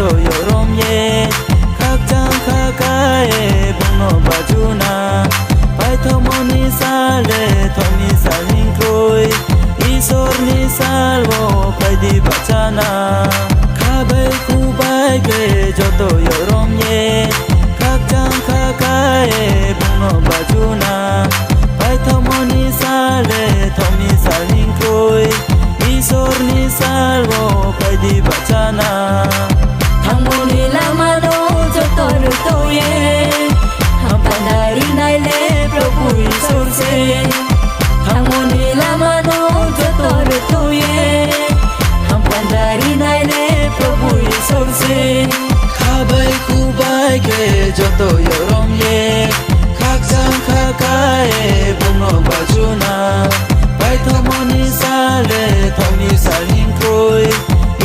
joto yorom ye khak chang khakae bungno bajuna pai thomoni sale thomi salin kroi isor ni salvo pai di bachana khabai khubai ge joto yorom ye khak chang khakae bungno bajuna pai thomoni sale thomi salin kroi isor ni salvo pai di bachana thangmoni lamano joto ruto ye hampadari naile prabhu isor se thangmoni lamano joto ruto ye hampadari naile prabhu isor se khabai khubai ge joto yorom ye khak chang khakae bungno bajuna pai thomoni sale thomi salin kroi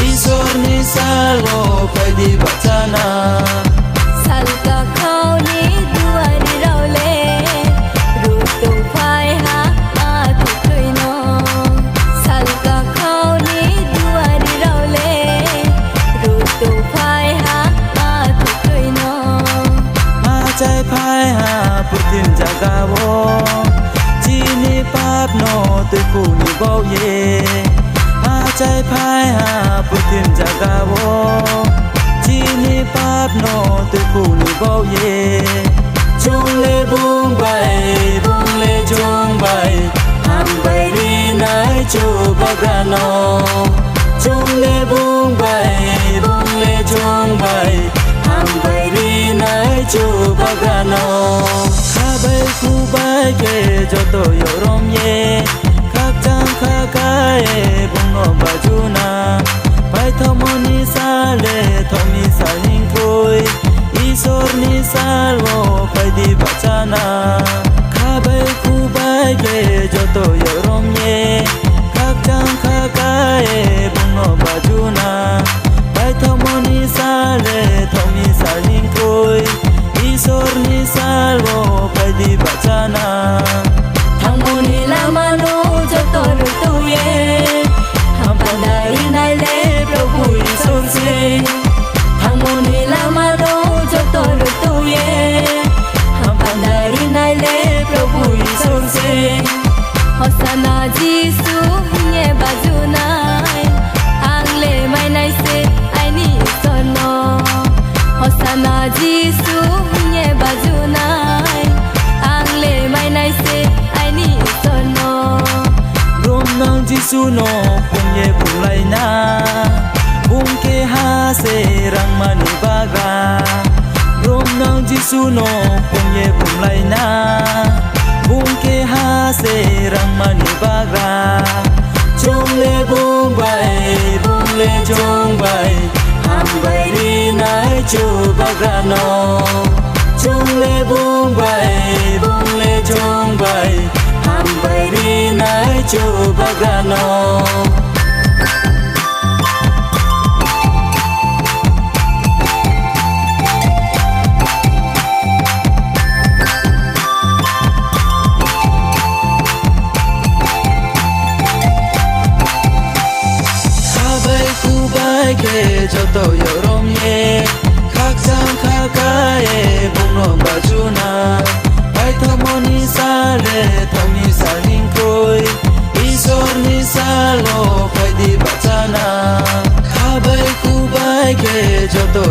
isor ni salvo pai di bachana salka khauni duari raule ruto phai ha thu koino salka khauni duari raule ruto phai ha thu koino ma chai phai ha putin jagawo chini pap no tu khu ni bao ye ma chai phai ha putin jagawo chini pap no tu khu ni bao ye chung le bung le chung bai ham bai ri nai chu bagano chung le bung le chung bai ham bai ri nai chu bagano khabai khubai ge joto yorom ye khak chang khakae bungno bajuna pai thomoni sale thomi salin kroi isor ni salvo pai di bachana khabai khubai ge joto yorom ye khak chang khakae bungno bajuna pai thomoni sale thomi salin kroi isor ni salvo pai di bachana thangmoni lamano joto ruto ye hampadari naile prabhu isor se thangmoni lamano joto ruto ye hampadari naile prabhu isor se hosana jisu hinge bajunai angle mai nai se aini sono hosana jisu hinge bajunai angle mai nai se aini sono rom nang jisu no punye punglai na bung ke ha se rang mani baga rom nang jisu no punye punglai na bung ke ha se rang mani baga chung le bung le chung bai ham bai ri nai chu bagano chung le bung le chung bai ham bai ri nai chu bagano khabai khubai ge joto yorom ye khak chang khakae bungno bajuna pai thomoni sale thomi salin kroi isor ni salvo pai di bachana khabai khubai ge joto